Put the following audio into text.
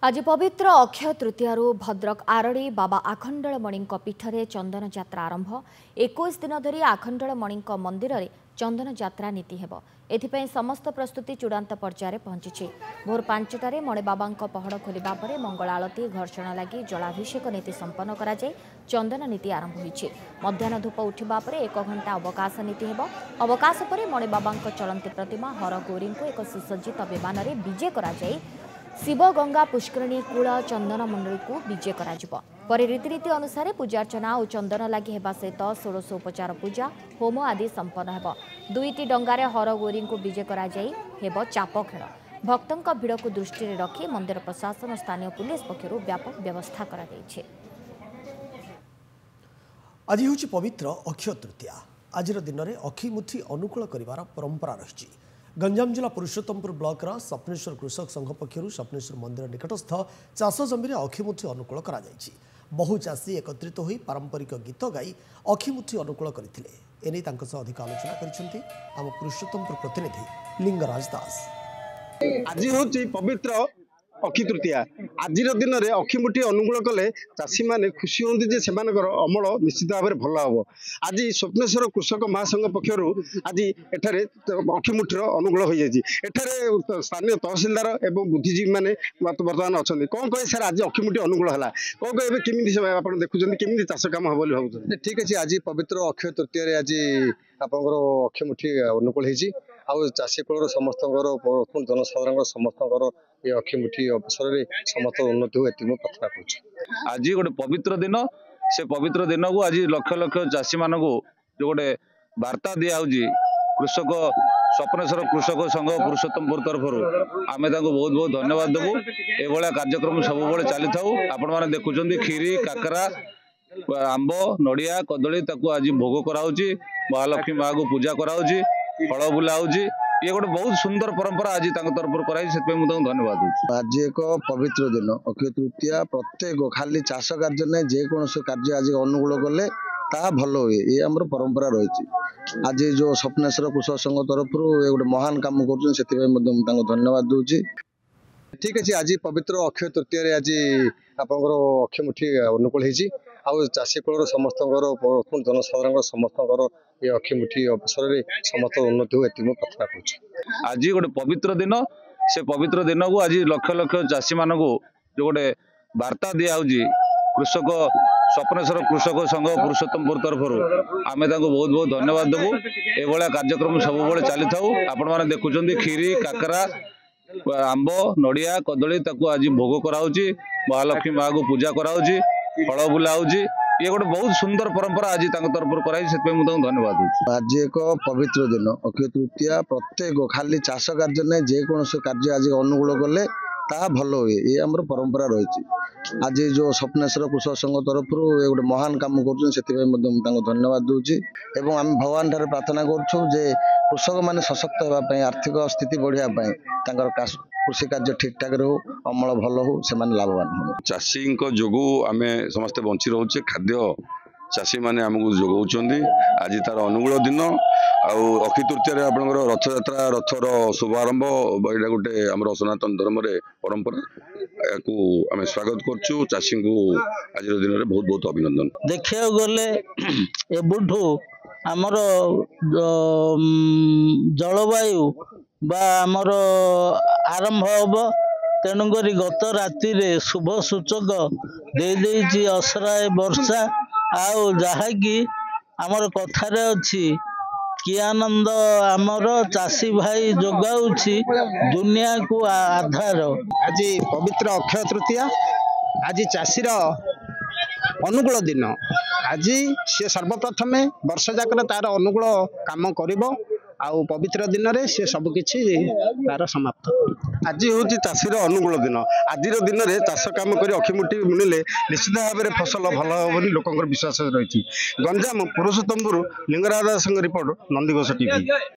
आज पवित्र अक्षय तृतीय भद्रक आरड़ी बाबा आखंडलमणि पीठरे चंदन यात्रा आरंभ 21 दिन धरी आखंडलमणि मंदिर में चंदन यात्रा नीति हेब एथिपाई समस्त प्रस्तुति चूड़ांत पर्यायर पहुंची। भोर 5टारे मणिबाबा पहड़ खोलिबा परे मंगल आलती घर्षण लगी जलाभिषेक नीति संपन्न करा जाय चंदन नीति आरंभ होईछि। मध्याह्न धूप उठिबा परे 1 घंटा अवकाश नीति हेब। अवकाश परे मणिबाबा चलंती प्रतिमा हरगौरी को एक सुसज्जित विमान में विजे करा जाय शिव गंगा पुष्करणी कूल चंदन मंडली को विजे पर रीतिनीति अनुसार पूजार्चना और चंदन लगी हेबा सहित 16 उपचार पूजा होम आदि संपन्न हेब। 2टी डंगारे हरगौरी को विजे करा जाई हेब चाप खेल। भक्तों भिड़ को दृष्टि रखी मंदिर प्रशासन और स्थानीय पुलिस पक्षर व्यापक व्यवस्था करा जायछि। आज हूँ पवित्र अक्षय तृतीया। आज दिन में अखिमुठी अनुकूल कर परंपरा रही। गंजाम जिला पुरुषोत्तमपुर ब्लॉक स्वप्नेश्वर कृषक संघ पक्षर स्वप्नेश्वर मंदिर निकटस्थ चाष जमी अखिमुठी अनुकूल कर बहु चाषी एकत्रित होई पारंपरिक गीत गाई अखिमुठी अनुकूल करथिले। एने अधिक आलोचना करिसेंती आम पुरुषोत्तमपुर प्रतिनिधि लिंगराज दास। आज हूँ पवित्र अक्षय तृतीया। आज दिन में अखिमुठी अनुकूल कले चाषी मैंने खुशी होती से अमल निश्चित भाव में भल हम। आज स्वप्नेश्वर कृषक महासंघ पक्षर आज एठारे अखिमुठीर अनुकूल हो जाए। स्थानीय तहसिलदार एवं बुद्धिजीवी मैंने बर्तमान अच्छा कौन कहे सर आज अखिमुठी अनुकूल है कौन कहे केमी आप देखुं केमी चाष कम हम भाव। ठीक अच्छे आज पवित्र अक्षय तृतीय आज आप अखिमुठी अनुकूल हो चाषी कूल समस्त जनसाधारण समस्त ये अखिमुठी अवसर में समस्त उन्नति हो प्रार्थना कर। आज गोटे पवित्र दिन से पवित्र दिन को आज लक्ष लक्ष चाषी मान को जो गोटे वार्ता दिया कृषक स्वप्नेश्वर कृषक संघ पुरुषोत्तमपुर तरफ आम बहुत बहुत धन्यवाद देवु। ये कार्यक्रम सब चली था आपण मैंने देखुं खीरी काकरा आंब नड़िया कदली आज भोग कराऊँगी महालक्ष्मी माँ को पूजा कराऊँगी फल बुलाऊँगी। ये गोटे बहुत सुंदर परंपरा आज तरफ कराई धन्यवाद दूँ। आज एक पवित्र दिन अक्षय तृतीया प्रत्येक खाली चाष कार्य नहीं जेकोसी कार्य आज अनुकूल कले ता भल हुए ये आम परंपरा रही। आज जो स्वप्नेश्वर कृषक संघ तरफ गोटे महान काम कर धन्यवाद दूची। ठीक अच्छे आज पवित्र अक्षय तृतीय आज आप अखिमुठी अनुकूल हो चाषी कूल समस्त जनसाधारण समस्त ये अखिमुठी अवसर में समस्त उन्नति हो प्रार्थना कर। आज गोटे पवित्र दिन से पवित्र दिन को आज लक्ष लक्ष चाषी मान को जो गोटे वार्ता दिया कृषक स्वप्नेश्वर कृषक संघ पुरुषोत्तमपुर तरफ आम बहुत बहुत धन्यवाद देवु। ये कार्यक्रम सब चली था आपण मैंने देखुं खीरी काकरा आंब नड़िया कदली आज भोग कराऊँगी महालक्ष्मी माँ को पूजा कराऊँगी फल बुलाऊँगी। ये गोटे बहुत सुंदर परंपरा आज तरफ कराई धन्यवाद दूँ। आज एक पवित्र दिन अक्षय तृतीया प्रत्येक खाली चाष कार्य नहीं जेकोसी कार्य आज अनुकूल कले ता भल हुए ये आम परंपरा रही। आज जो स्वप्नेश्वर कृषक संघ तरफ गोटे महान काम कर धन्यवाद दूची। आम भगवान ठारे प्रार्थना करूँ कृषक मैंने सशक्त होगापी आर्थिक स्थिति बढ़ापी कृषि कार्य ठीक ठाक रो अमल भल हो से लाभवान हो। चाषी जो आम समस्ते बंची रोचे खाद्य चाषी मैंने आमको जोगाउं। आज तार अनुकूल दिन अक्षय तृतीय आपंकर रथ यात्रा रथर शुभारंभ यहाँ गोटे आम सनातन धर्म परंपरा आम स्वागत करछु। चाषी को आज दिन में बहुत बहुत अभिनंदन। देखा गले एबुठू आमर जलवायु बा आमर आरंभ हम तेणुक गत राति शुभ सूचक दे असराए वर्षा आउ जहाँकि आमर कथार अच्छी कि आनंद आमर चाषी भाई जोगाउछि दुनिया को आधार। आज पवित्र अक्षय तृतीया आज चाषीर अनुकूल दिन। आज सी सर्वप्रथम वर्ष जाकर तार अनुकूल काम करिबो आउ पवित्र दिन रे से सब किछि तार समाप्त। आज हूँ चाषीर अनुकूल दिन। आज दिन में चाष कम कर अखिमुठी मिले निश्चित भाव में फसल भल हो लोक विश्वास रही। गंजाम पुरुषोत्तमपुर लिंगराज दास रिपोर्ट नंदीघोष टीवी।